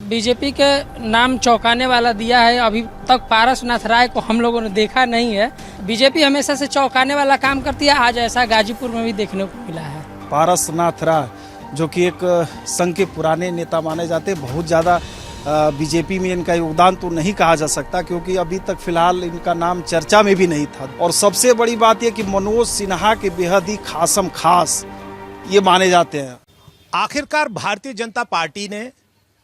BJP के नाम चौंकाने वाला दिया है। अभी तक पारसनाथ राय को हम लोगों ने देखा नहीं है। बीजेपी हमेशा से चौंकाने वाला काम करती है, आज ऐसा गाजीपुर में भी देखने को मिला है। पारसनाथ राय जो कि एक संघ के पुराने नेता माने जाते, बहुत ज़्यादा बीजेपी में इनका योगदान तो नहीं कहा जा सकता, क्योंकि अभी तक फिलहाल इनका नाम चर्चा में भी नहीं था। और सबसे बड़ी बात यह कि मनोज सिन्हा के बेहद ही खासम खास ये माने जाते हैं। आखिरकार भारतीय जनता पार्टी ने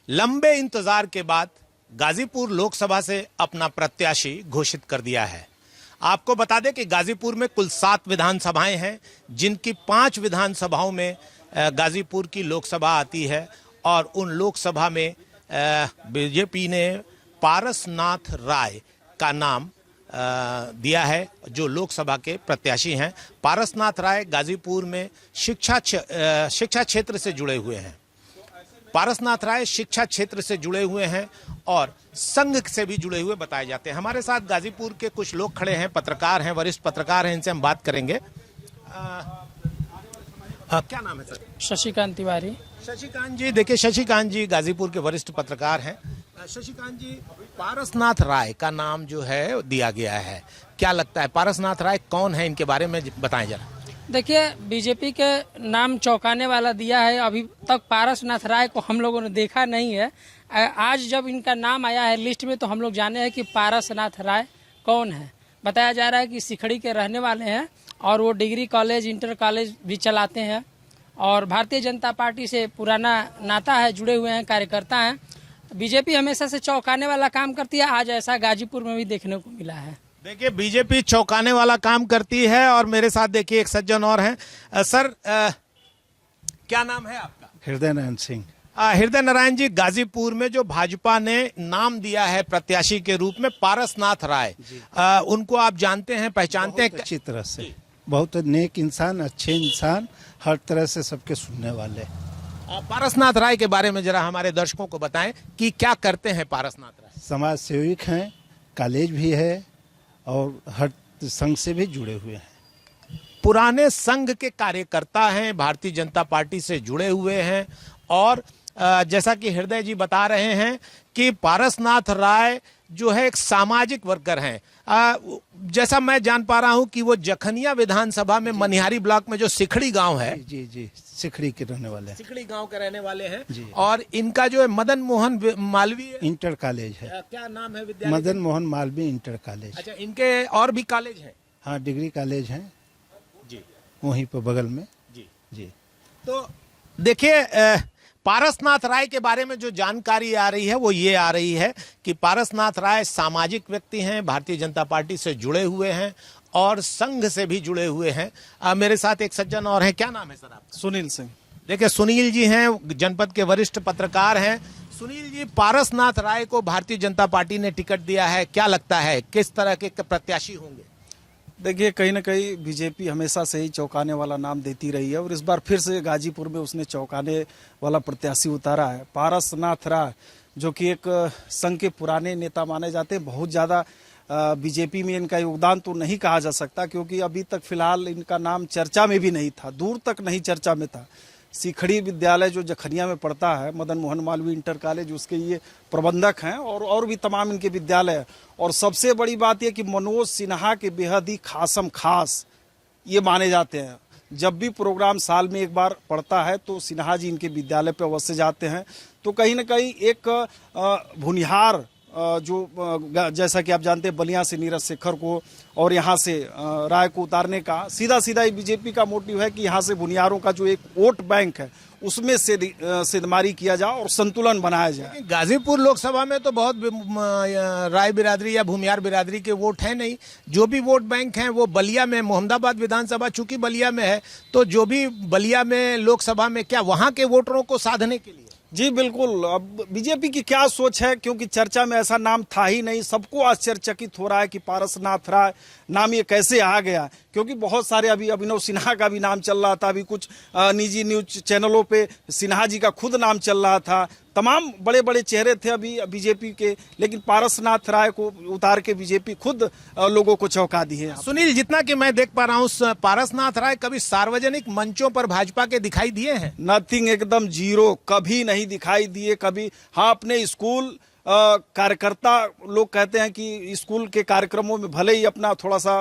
लंबे इंतजार के बाद गाजीपुर लोकसभा से अपना प्रत्याशी घोषित कर दिया है। आपको बता दें कि गाजीपुर में कुल 7 विधानसभाएं हैं, जिनकी 5 विधानसभाओं में गाजीपुर की लोकसभा आती है। और उन लोकसभा में बीजेपी ने पारसनाथ राय का नाम दिया है, जो लोकसभा के प्रत्याशी हैं। पारसनाथ राय गाजीपुर में शिक्षा क्षेत्र से जुड़े हुए हैं। पारसनाथ राय शिक्षा क्षेत्र से जुड़े हुए हैं और संघ से भी जुड़े हुए बताए जाते हैं। हमारे साथ गाजीपुर के कुछ लोग खड़े हैं, पत्रकार हैं, वरिष्ठ पत्रकार हैं, इनसे हम बात करेंगे। क्या नाम है सर? शशिकांत तिवारी। शशिकांत जी, देखिए शशिकांत जी गाजीपुर के वरिष्ठ पत्रकार हैं। शशिकांत जी, पारसनाथ राय का नाम जो है दिया गया है, क्या लगता है पारसनाथ राय कौन है, इनके बारे में बताएं जरा। देखिए, बीजेपी के नाम चौंकाने वाला दिया है। अभी तक पारसनाथ राय को हम लोगों ने देखा नहीं है। आज जब इनका नाम आया है लिस्ट में, तो हम लोग जाने हैं कि पारसनाथ राय कौन है। बताया जा रहा है कि सिखड़ी के रहने वाले हैं और वो डिग्री कॉलेज, इंटर कॉलेज भी चलाते हैं और भारतीय जनता पार्टी से पुराना नाता है, जुड़े हुए हैं, कार्यकर्ता हैं। बीजेपी हमेशा से चौंकाने वाला काम करती है, आज ऐसा गाजीपुर में भी देखने को मिला है। देखिए, बीजेपी चौंकाने वाला काम करती है। और मेरे साथ देखिए एक सज्जन और हैं। सर, क्या नाम है आपका? हृदय नारायण सिंह। हृदय नारायण जी, गाजीपुर में जो भाजपा ने नाम दिया है प्रत्याशी के रूप में पारसनाथ राय, उनको आप जानते हैं, पहचानते हैं? अच्छी तरह से, बहुत नेक इंसान, अच्छे इंसान, हर तरह से सबके सुनने वाले। पारसनाथ राय के बारे में जरा हमारे दर्शकों को बताएं कि क्या करते हैं पारसनाथ राय। समाज सेविक हैं, कॉलेज भी है और हर संघ से भी जुड़े हुए हैं। पुराने संघ के कार्यकर्ता हैं, भारतीय जनता पार्टी से जुड़े हुए हैं। और जैसा कि हृदय जी बता रहे हैं कि पारसनाथ राय जो है एक सामाजिक वर्कर हैं। जैसा मैं जान पा रहा हूं कि वो जखनिया विधानसभा में मनिहारी ब्लॉक में जो सिखड़ी गांव है, जी जी, सिखड़ी के रहने वाले हैं, सिखड़ी गांव के रहने वाले हैं। और इनका जो है मदन मोहन मालवीय इंटर कॉलेज है। क्या नाम है विद्यालय? Madan Mohan Malviya inter college. अच्छा, इनके और भी कॉलेज हैं? हाँ, डिग्री कॉलेज है जी, वहीं पर बगल में। जी जी। तो देखिए, पारसनाथ राय के बारे में जो जानकारी आ रही है वो ये आ रही है कि पारसनाथ राय सामाजिक व्यक्ति हैं, भारतीय जनता पार्टी से जुड़े हुए हैं और संघ से भी जुड़े हुए हैं। मेरे साथ एक सज्जन और हैं। क्या नाम है सर आपका? सुनील सिंह। देखिए, सुनील जी हैं, जनपद के वरिष्ठ पत्रकार हैं। सुनील जी, पारसनाथ राय को भारतीय जनता पार्टी ने टिकट दिया है, क्या लगता है किस तरह के प्रत्याशी होंगे? देखिए, कहीं ना कहीं बीजेपी हमेशा से ही चौंकाने वाला नाम देती रही है और इस बार फिर से गाजीपुर में उसने चौंकाने वाला प्रत्याशी उतारा है। पारसनाथ राय जो कि एक संघ के पुराने नेता माने जाते, बहुत ज़्यादा बीजेपी में इनका योगदान तो नहीं कहा जा सकता, क्योंकि अभी तक फिलहाल इनका नाम चर्चा में भी नहीं था, दूर तक नहीं चर्चा में था। सिखड़ी विद्यालय जो जखनिया में पड़ता है, मदन मोहन मालवीय इंटर कॉलेज, उसके ये प्रबंधक हैं और भी तमाम इनके विद्यालय हैं। और सबसे बड़ी बात यह कि मनोज सिन्हा के बेहद ही खासम खास ये माने जाते हैं। जब भी प्रोग्राम साल में एक बार पड़ता है तो सिन्हा जी इनके विद्यालय पर अवश्य जाते हैं। तो कहीं ना कहीं एक भुनिहार जो जैसा कि आप जानते हैं, बलिया से नीरज शेखर को और यहाँ से राय को उतारने का सीधा बीजेपी का मोटिव है कि यहाँ से भुनियारों का जो एक वोट बैंक है उसमें सेंधमारी किया जाए और संतुलन बनाया जाए। गाजीपुर लोकसभा में तो बहुत राय बिरादरी या भूमियार बिरादरी के वोट हैं नहीं, जो भी वोट बैंक हैं वो बलिया में, मोहम्मदाबाद विधानसभा चूंकि बलिया में है, तो जो भी बलिया में लोकसभा में, क्या वहां के वोटरों को साधने के लिए? जी बिल्कुल। अब बीजेपी की क्या सोच है, क्योंकि चर्चा में ऐसा नाम था ही नहीं, सबको आश्चर्यचकित हो रहा है कि पारसनाथ राय नाम ये कैसे आ गया, क्योंकि बहुत सारे अभी अभिनव सिन्हा का भी नाम चल रहा था, अभी कुछ निजी न्यूज चैनलों पे सिन्हा जी का खुद नाम चल रहा था, तमाम बड़े बड़े चेहरे थे अभी बीजेपी के, लेकिन पारसनाथ राय को उतार के बीजेपी खुद लोगों को चौंका दी है। सुनील, जितना कि मैं देख पा रहा हूँ, पारसनाथ राय कभी सार्वजनिक मंचों पर भाजपा के दिखाई दिए हैं? नथिंग, एकदम जीरो, कभी नहीं दिखाई दिए। कभी हाँ, अपने स्कूल कार्यकर्ता लोग कहते हैं कि स्कूल के कार्यक्रमों में भले ही अपना थोड़ा सा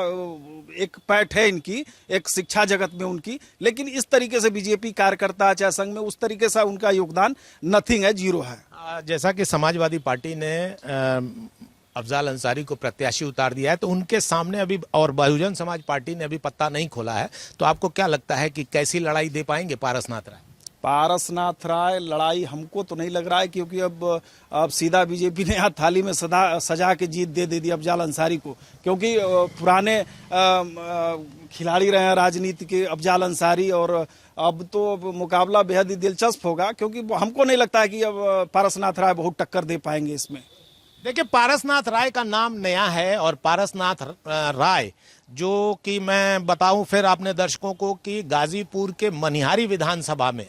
एक पैठ है इनकी, एक शिक्षा जगत में उनकी, लेकिन इस तरीके से बीजेपी कार्यकर्ता चाहे संघ में उस तरीके से उनका योगदान नथिंग है, जीरो है। जैसा कि समाजवादी पार्टी ने अफजाल अंसारी को प्रत्याशी उतार दिया है, तो उनके सामने अभी, और बहुजन समाज पार्टी ने अभी पत्ता नहीं खोला है, तो आपको क्या लगता है कि कैसी लड़ाई दे पाएंगे पारसनाथ राय? पारसनाथ राय लड़ाई हमको तो नहीं लग रहा है, क्योंकि अब सीधा बीजेपी ने यहाँ थाली में सजा के जीत दे दी अफजाल अंसारी को, क्योंकि पुराने खिलाड़ी रहे हैं राजनीति के अफजाल अंसारी, और अब तो मुकाबला बेहद ही दिलचस्प होगा, क्योंकि हमको नहीं लगता है कि अब पारसनाथ राय बहुत टक्कर दे पाएंगे इसमें। देखिए, पारसनाथ राय का नाम नया है, और पारसनाथ राय जो कि मैं बताऊं फिर आपने दर्शकों को कि गाजीपुर के मनिहारी विधानसभा में,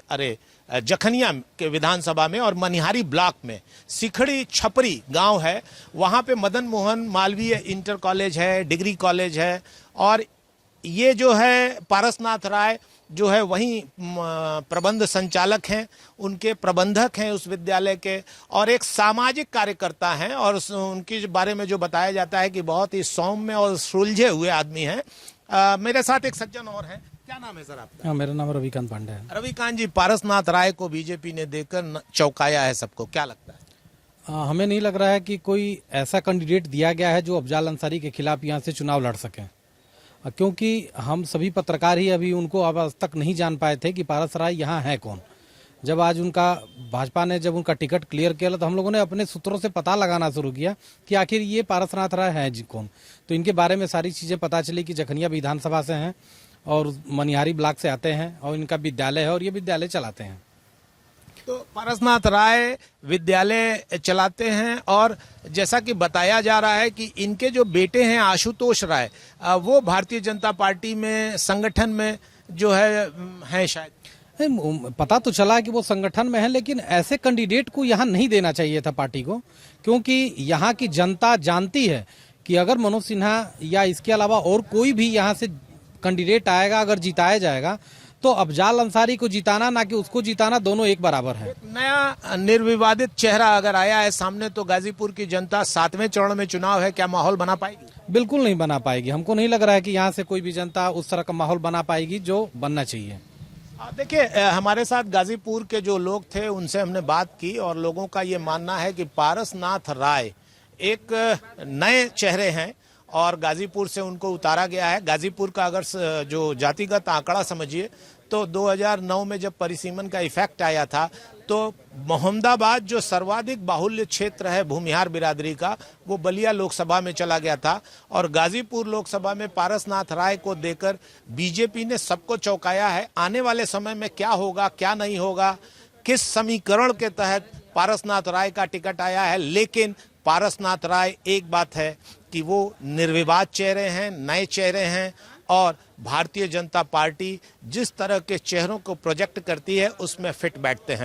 जखनिया के विधानसभा में और मनिहारी ब्लॉक में सिखड़ी छपरी गांव है, वहां पे मदन मोहन मालवीय इंटर कॉलेज है, डिग्री कॉलेज है, और ये जो है पारसनाथ राय जो है वहीं प्रबंध संचालक हैं, उनके प्रबंधक हैं उस विद्यालय के, और एक सामाजिक कार्यकर्ता हैं, और उनके बारे में जो बताया जाता है कि बहुत ही सौम्य और सुलझे हुए आदमी हैं। मेरे साथ एक सज्जन और हैं, क्या नाम है सर आपका? मेरा नाम रविकांत पांडे है। रविकांत जी, पारसनाथ राय को बीजेपी ने देकर चौंकाया है सबको, क्या लगता है? हमें नहीं लग रहा है कि कोई ऐसा कैंडिडेट दिया गया है जो अफजाल अंसारी के खिलाफ यहाँ से चुनाव लड़ सके, क्योंकि हम सभी पत्रकार ही अभी उनको अब तक नहीं जान पाए थे कि पारस राय यहाँ है कौन। जब आज उनका भाजपा ने जब उनका टिकट क्लियर किया, तो हम लोगों ने अपने सूत्रों से पता लगाना शुरू किया कि आखिर ये पारसनाथ राय है जी कौन। तो इनके बारे में सारी चीज़ें पता चली कि जखनिया विधानसभा से हैं और मनिहारी ब्लॉक से आते हैं, और इनका विद्यालय है और ये विद्यालय चलाते हैं। तो पारसनाथ राय विद्यालय चलाते हैं, और जैसा कि बताया जा रहा है कि इनके जो बेटे हैं आशुतोष राय, वो भारतीय जनता पार्टी में संगठन में जो है शायद। पता तो चला कि वो संगठन में है, लेकिन ऐसे कैंडिडेट को यहाँ नहीं देना चाहिए था पार्टी को, क्योंकि यहाँ की जनता जानती है कि अगर मनोज सिन्हा या इसके अलावा और कोई भी यहाँ से कैंडिडेट आएगा, अगर जिताया जाएगा, तो अफजाल अंसारी को जिताना ना कि उसको जिताना, दोनों एक बराबर है। नया निर्विवादित चेहरा अगर आया है सामने, तो गाजीपुर की जनता 7वें चरण में चुनाव है, क्या माहौल बना पाएगी? बिल्कुल नहीं बना पाएगी। हमको नहीं लग रहा है कि यहाँ से कोई भी जनता उस तरह का माहौल बना पाएगी जो बनना चाहिए। देखिए, हमारे साथ गाजीपुर के जो लोग थे उनसे हमने बात की, और लोगों का ये मानना है कि पारसनाथ राय एक नए चेहरे हैं और गाजीपुर से उनको उतारा गया है। गाजीपुर का अगर जो जातिगत आंकड़ा समझिए, तो 2009 में जब परिसीमन का इफेक्ट आया था, तो मोहम्मदाबाद जो सर्वाधिक बाहुल्य क्षेत्र है भूमिहार बिरादरी का, वो बलिया लोकसभा में चला गया था, और गाजीपुर लोकसभा में पारसनाथ राय को देकर बीजेपी ने सबको चौंकाया है। आने वाले समय में क्या होगा, क्या नहीं होगा, किस समीकरण के तहत पारसनाथ राय का टिकट आया है, लेकिन पारसनाथ राय, एक बात है कि वो निर्विवाद चेहरे हैं, नए चेहरे हैं, और भारतीय जनता पार्टी जिस तरह के चेहरों को प्रोजेक्ट करती है उसमें फिट बैठते हैं।